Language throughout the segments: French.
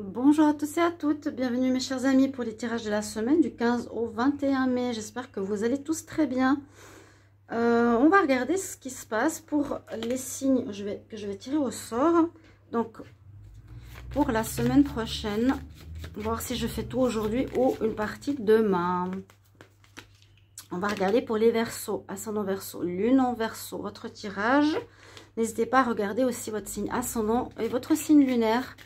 Bonjour à tous et à toutes, bienvenue mes chers amis pour les tirages de la semaine du 15 au 21 mai. J'espère que vous allez tous très bien. On va regarder ce qui se passe pour les signes que je vais tirer au sort. Donc, pour la semaine prochaine, voir si je fais tout aujourd'hui ou une partie demain. On va regarder pour les Verseaux, ascendant Verseau, lune en Verseau, votre tirage. N'hésitez pas à regarder aussi votre signe ascendant et votre signe lunaire.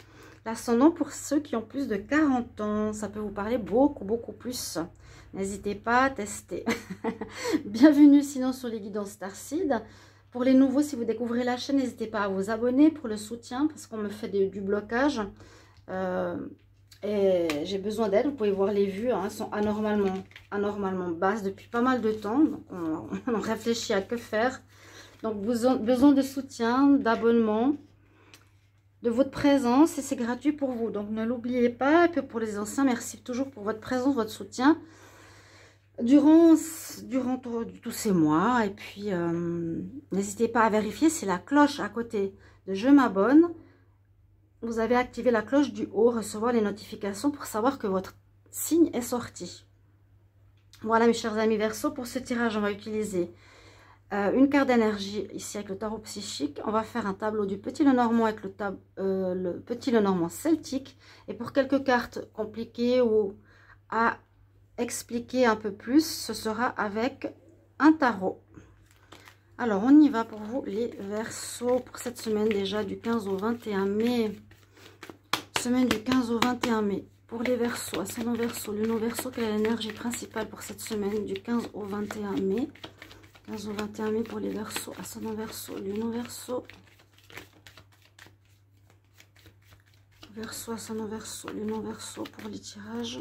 L'ascendant pour ceux qui ont plus de 40 ans, ça peut vous parler beaucoup plus. N'hésitez pas à tester. Bienvenue sinon sur les guidances Starseed. Pour les nouveaux, si vous découvrez la chaîne, n'hésitez pas à vous abonner pour le soutien parce qu'on me fait du blocage. Et j'ai besoin d'aide. Vous pouvez voir les vues, hein, elles sont anormalement basses depuis pas mal de temps. Donc on réfléchit à que faire. Donc besoin de soutien, d'abonnement, de votre présence et c'est gratuit pour vous. Donc ne l'oubliez pas. Et puis pour les anciens, merci toujours pour votre présence, votre soutien durant tous ces mois. Et puis n'hésitez pas à vérifier si la cloche à côté de je m'abonne, vous avez activé la cloche du haut, recevoir les notifications pour savoir que votre signe est sorti. Voilà mes chers amis Verseau, pour ce tirage on va utiliser une carte d'énergie ici avec le tarot psychique. On va faire un tableau du petit Lenormand avec le petit Lenormand celtique. Et pour quelques cartes compliquées ou à expliquer un peu plus, ce sera avec un tarot. Alors on y va pour vous les Verseaux pour cette semaine déjà du 15 au 21 mai. Semaine du 15 au 21 mai. Pour les Verseaux, ascendant Verseau, lune en Verseau, quelle est l'énergie principale pour cette semaine du 15 au 21 mai? 15 au 21 mai pour les Verseaux, ascendant Verseau, lune en Verseau. Verseau, ascendant Verseau, lune en Verseau pour les tirages.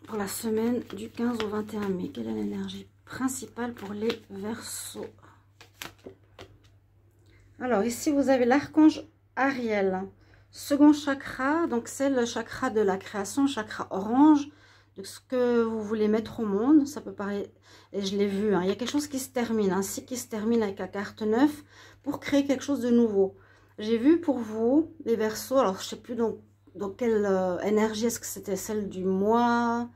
Pour la semaine du 15 au 21 mai, quelle est l'énergie principale pour les Verseaux? Alors ici vous avez l'archange Ariel, second chakra, donc c'est le chakra de la création, chakra orange, de ce que vous voulez mettre au monde. Ça peut paraître, et je l'ai vu, hein, il y a quelque chose qui se termine, un cycle qui se termine avec la carte 9 pour créer quelque chose de nouveau. J'ai vu pour vous les Verseaux, alors je sais plus dans quelle énergie, est-ce que c'était celle du mois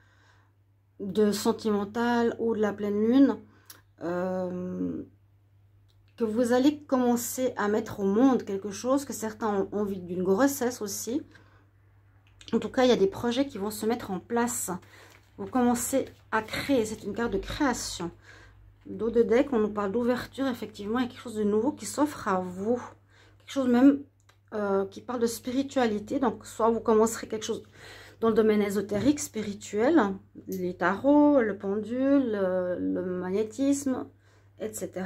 de sentimental ou de la pleine lune, que vous allez commencer à mettre au monde quelque chose, que certains ont envie d'une grossesse aussi. En tout cas, il y a des projets qui vont se mettre en place. Vous commencez à créer, c'est une carte de création. Dos de deck, on nous parle d'ouverture, effectivement, il y a quelque chose de nouveau qui s'offre à vous. Quelque chose même qui parle de spiritualité. Donc, soit vous commencerez quelque chose dans le domaine ésotérique, spirituel, les tarots, le pendule, le magnétisme, etc.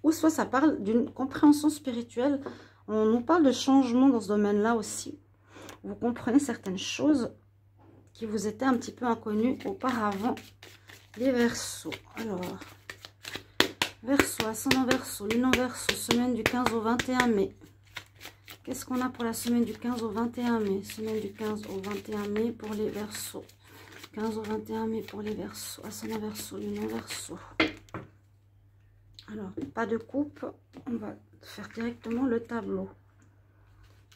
Ou soit ça parle d'une compréhension spirituelle. On nous parle de changement dans ce domaine-là aussi. Vous comprenez certaines choses qui vous étaient un petit peu inconnues auparavant. Les Verseaux. Alors, Verseau, ascendant Verseau, lune en Verseau, semaine du 15 au 21 mai. Qu'est-ce qu'on a pour la semaine du 15 au 21 mai? Semaine du 15 au 21 mai pour les Verseaux. 15 au 21 mai pour les Verseaux, ascendant Verseau, lune en Verseau. Alors, pas de coupe, on va faire directement le tableau.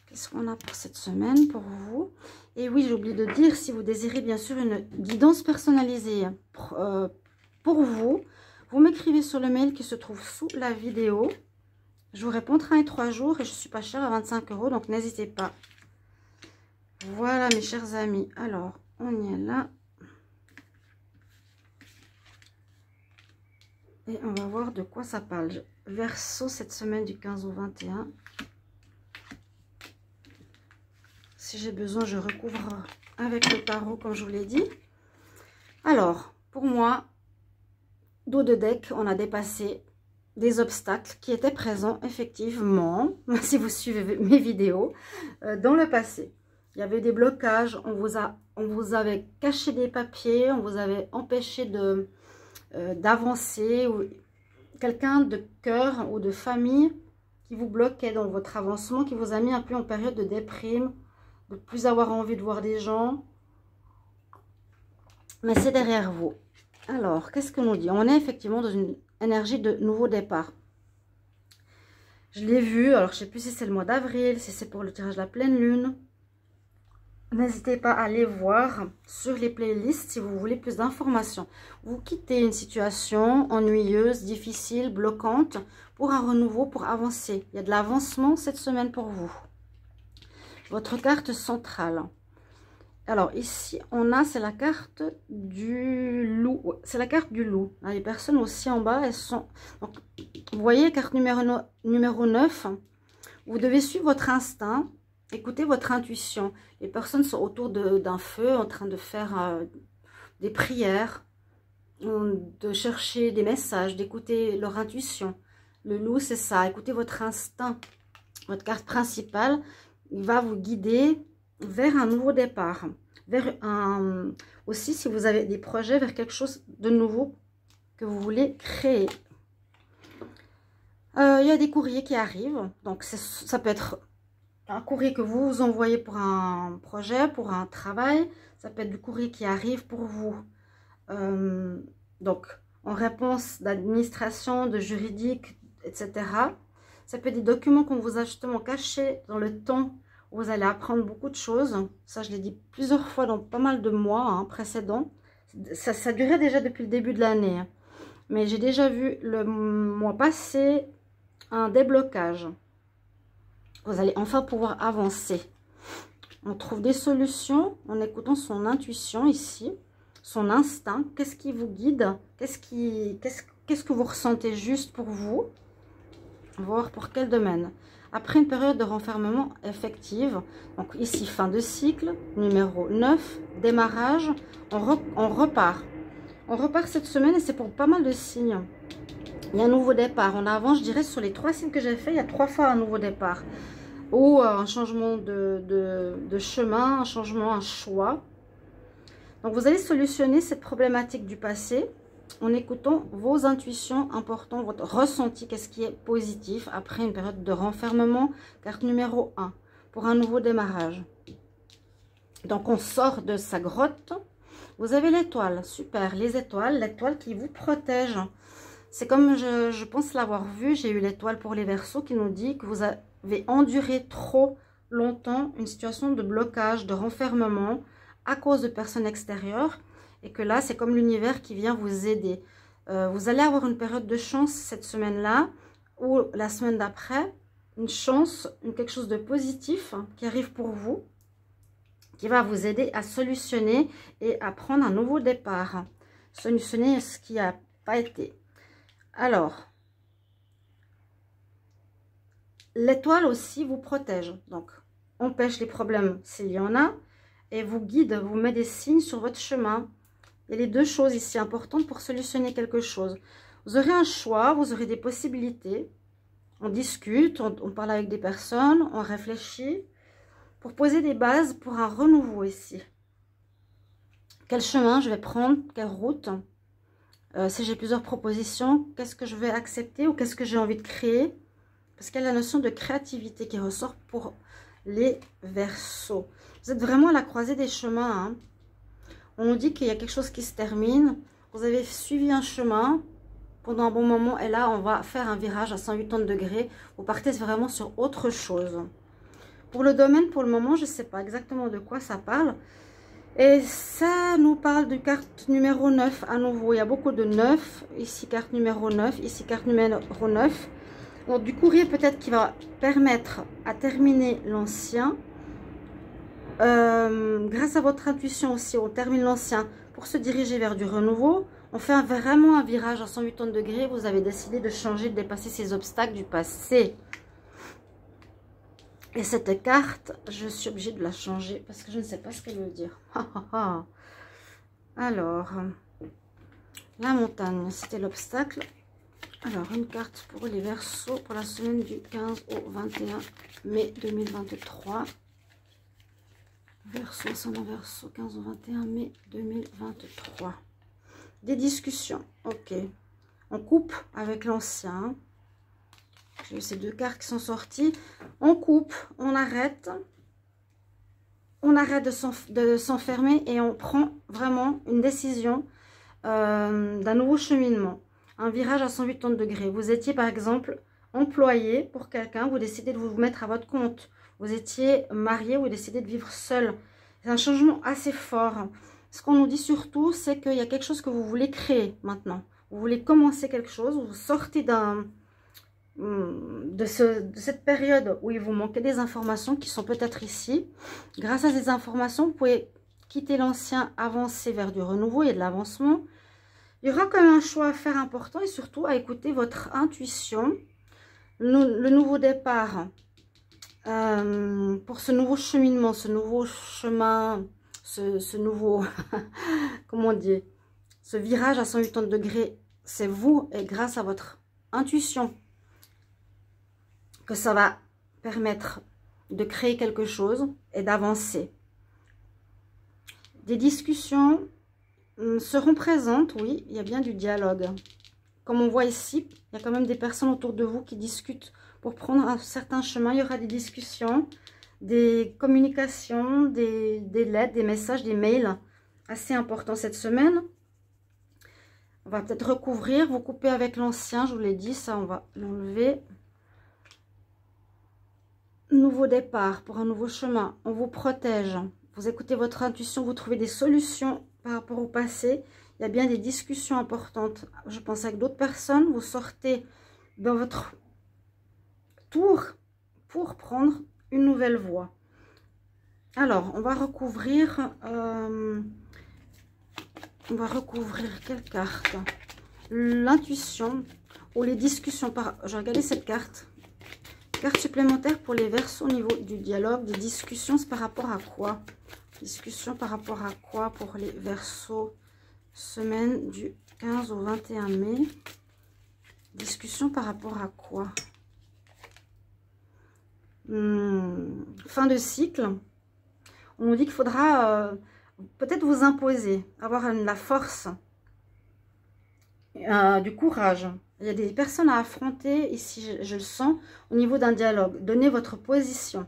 Qu'est-ce qu'on a pour cette semaine pour vous? Et oui, j'ai oublié de dire, si vous désirez bien sûr une guidance personnalisée pour vous, vous m'écrivez sur le mail qui se trouve sous la vidéo. Je vous réponds 1 et 3 jours et je suis pas chère à 25 €, donc n'hésitez pas. Voilà mes chers amis, alors on y est là. Et on va voir de quoi ça parle. Verseau cette semaine du 15 au 21. Si j'ai besoin, je recouvre avec le tarot, comme je vous l'ai dit. Alors, pour moi, dos de deck, on a dépassé des obstacles qui étaient présents, effectivement, si vous suivez mes vidéos, dans le passé. Il y avait des blocages, on vous avait caché des papiers, on vous avait empêché d'avancer, ou quelqu'un de cœur ou de famille qui vous bloquait dans votre avancement, qui vous a mis un peu en période de déprime, de ne plus avoir envie de voir des gens. Mais c'est derrière vous. Alors, qu'est-ce que nous dit? On est effectivement dans une énergie de nouveau départ. Je l'ai vu, alors je sais plus si c'est le mois d'avril, si c'est pour le tirage de la pleine lune. N'hésitez pas à aller voir sur les playlists si vous voulez plus d'informations. Vous quittez une situation ennuyeuse, difficile, bloquante pour un renouveau, pour avancer. Il y a de l'avancement cette semaine pour vous. Votre carte centrale. Alors ici, on a, c'est la carte du loup. C'est la carte du loup. Les personnes aussi en bas, elles sont... Donc, vous voyez, carte numéro 9. Vous devez suivre votre instinct. Écoutez votre intuition. Les personnes sont autour d'un feu en train de faire des prières, de chercher des messages, d'écouter leur intuition. Le loup, c'est ça. Écoutez votre instinct. Votre carte principale, il va vous guider vers un nouveau départ. Aussi, si vous avez des projets, vers quelque chose de nouveau que vous voulez créer. Il y a des courriers qui arrivent. Donc, ça peut être... un courrier que vous envoyez pour un projet, pour un travail. Ça peut être du courrier qui arrive pour vous. Donc, en réponse d'administration, de juridique, etc. Ça peut être des documents qu'on vous a justement cachés dans le temps où vous allez apprendre beaucoup de choses. Ça, je l'ai dit plusieurs fois dans pas mal de mois précédents. Ça durait déjà depuis le début de l'année. Mais j'ai déjà vu le mois passé un déblocage. Vous allez enfin pouvoir avancer. On trouve des solutions en écoutant son intuition ici, son instinct. Qu'est-ce qui vous guide? Qu'est-ce que vous ressentez juste pour vous? Voir pour quel domaine. Après une période de renfermement effective, donc ici fin de cycle, numéro 9, démarrage, on repart. On repart cette semaine et c'est pour pas mal de signes. Il y a un nouveau départ. On avance, je dirais, sur les 3 signes que j'ai fait, il y a 3 fois un nouveau départ. Ou un changement de chemin, un changement, un choix. Donc, vous allez solutionner cette problématique du passé en écoutant vos intuitions importantes, votre ressenti, qu'est-ce qui est positif après une période de renfermement. Carte numéro 1, pour un nouveau démarrage. Donc, on sort de sa grotte. Vous avez l'étoile, super, les étoiles, l'étoile qui vous protège. C'est comme je pense l'avoir vu, j'ai eu l'étoile pour les Verseaux qui nous dit que vous avez enduré trop longtemps une situation de blocage, de renfermement à cause de personnes extérieures. Et que là, c'est comme l'univers qui vient vous aider. Vous allez avoir une période de chance cette semaine-là ou la semaine d'après. Une chance, quelque chose de positif qui arrive pour vous, qui va vous aider à solutionner et à prendre un nouveau départ. Solutionner ce qui n'a pas été. Alors, l'étoile aussi vous protège. Donc, empêche les problèmes s'il y en a et vous guide, vous met des signes sur votre chemin. Il y a les deux choses ici importantes pour solutionner quelque chose. Vous aurez un choix, vous aurez des possibilités. On discute, on parle avec des personnes, on réfléchit pour poser des bases pour un renouveau ici. Quel chemin je vais prendre, quelle route? Si j'ai plusieurs propositions, qu'est-ce que je vais accepter ou qu'est-ce que j'ai envie de créer? Parce qu'il y a la notion de créativité qui ressort pour les Verseaux. Vous êtes vraiment à la croisée des chemins. On nous dit qu'il y a quelque chose qui se termine. Vous avez suivi un chemin pendant un bon moment et là, on va faire un virage à 180 degrés. Vous partez vraiment sur autre chose. Pour le domaine, pour le moment, je ne sais pas exactement de quoi ça parle. Et ça nous parle de carte numéro 9 à nouveau. Il y a beaucoup de 9. Ici, carte numéro 9. Ici, carte numéro 9. Donc, du courrier peut-être qui va permettre à terminer l'ancien. Grâce à votre intuition aussi, on termine l'ancien pour se diriger vers du renouveau. On fait vraiment un virage à 180 degrés. Vous avez décidé de changer, de dépasser ces obstacles du passé. Et cette carte, je suis obligée de la changer parce que je ne sais pas ce qu'elle veut dire. Alors, la montagne, c'était l'obstacle. Alors, une carte pour les Verseaux pour la semaine du 15 au 21 mai 2023. Verseau, ascendant Verseau, 15 au 21 mai 2023. Des discussions, ok. On coupe avec l'ancien. J'ai eu ces deux cartes qui sont sorties. On coupe, on arrête. On arrête de s'enfermer et on prend vraiment une décision d'un nouveau cheminement. Un virage à 180 degrés. Vous étiez par exemple employé pour quelqu'un, vous décidez de vous mettre à votre compte. Vous étiez marié, vous décidez de vivre seul. C'est un changement assez fort. Ce qu'on nous dit surtout, c'est qu'il y a quelque chose que vous voulez créer maintenant. Vous voulez commencer quelque chose, vous sortez de cette période où il vous manquait des informations qui sont peut-être ici. Grâce à ces informations, vous pouvez quitter l'ancien, avancer vers du renouveau et de l'avancement. Il y aura quand même un choix à faire important et surtout à écouter votre intuition. Le nouveau départ pour ce nouveau cheminement, ce nouveau chemin, ce nouveau, comment dire, ce virage à 180 degrés, c'est vous et grâce à votre intuition que ça va permettre de créer quelque chose et d'avancer. Des discussions seront présentes, oui, il y a bien du dialogue. Comme on voit ici, il y a quand même des personnes autour de vous qui discutent pour prendre un certain chemin. Il y aura des discussions, des communications, des lettres, des messages, des mails assez importants cette semaine. On va peut-être recouvrir, vous couper avec l'ancien, je vous l'ai dit, ça on va l'enlever. Nouveau départ pour un nouveau chemin, on vous protège. Vous écoutez votre intuition, vous trouvez des solutions par rapport au passé. Il y a bien des discussions importantes. Je pense avec d'autres personnes. Vous sortez dans votre tour pour prendre une nouvelle voie. Alors, on va recouvrir... quelle carte? L'intuition ou les discussions. Je vais regarder cette carte. Carte supplémentaire pour les Verseaux au niveau du dialogue. Des discussions, c'est par rapport à quoi? Discussion par rapport à quoi pour les Verseaux? Semaine du 15 au 21 mai. Discussion par rapport à quoi? Fin de cycle. On nous dit qu'il faudra peut-être vous imposer, avoir la force, du courage. Il y a des personnes à affronter ici, je le sens, au niveau d'un dialogue. Donnez votre position.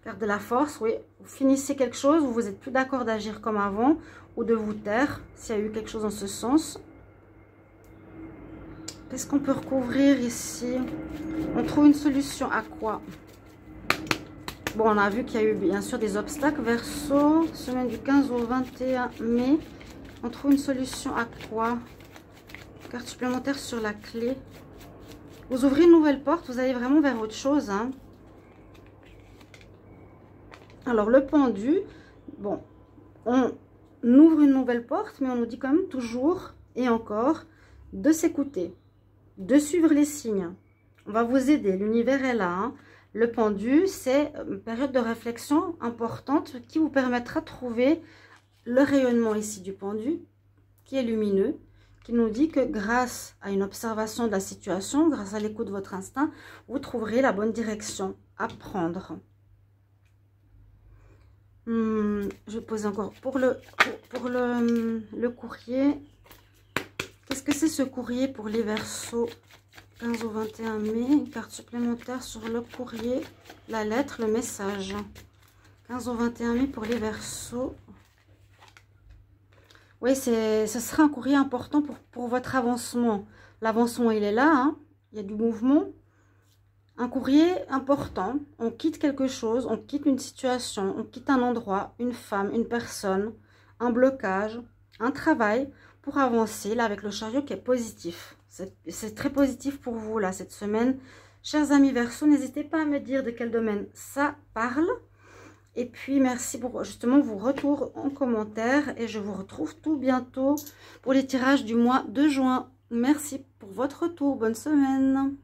Carte de la force, oui. Vous finissez quelque chose, vous n'êtes plus d'accord d'agir comme avant ou de vous taire, s'il y a eu quelque chose dans ce sens. Qu'est-ce qu'on peut recouvrir ici? On trouve une solution à quoi? Bon, on a vu qu'il y a eu bien sûr des obstacles. Verseau, semaine du 15 au 21 mai. On trouve une solution à quoi? Carte supplémentaire sur la clé. Vous ouvrez une nouvelle porte, vous allez vraiment vers autre chose. Hein. Alors, le pendu, bon, on ouvre une nouvelle porte, mais on nous dit quand même toujours et encore de s'écouter, de suivre les signes. On va vous aider, l'univers est là. Hein. Le pendu, c'est une période de réflexion importante qui vous permettra de trouver le rayonnement ici du pendu, qui est lumineux, qui nous dit que grâce à une observation de la situation, grâce à l'écoute de votre instinct, vous trouverez la bonne direction à prendre. Je vais poser encore pour le courrier. Qu'est-ce que c'est ce courrier pour les Verseaux 15 au 21 mai? Une carte supplémentaire sur le courrier, la lettre, le message. 15 au 21 mai pour les Verseaux. Oui, ce sera un courrier important pour votre avancement. L'avancement, il est là. Hein. Il y a du mouvement. Un courrier important. On quitte quelque chose, on quitte une situation, on quitte un endroit, une femme, une personne, un blocage, un travail pour avancer là avec le chariot qui est positif. C'est très positif pour vous là cette semaine. Chers amis Verseaux, n'hésitez pas à me dire de quel domaine ça parle. Et puis, merci pour justement vos retours en commentaire. Et je vous retrouve tout bientôt pour les tirages du mois de juin. Merci pour votre retour. Bonne semaine.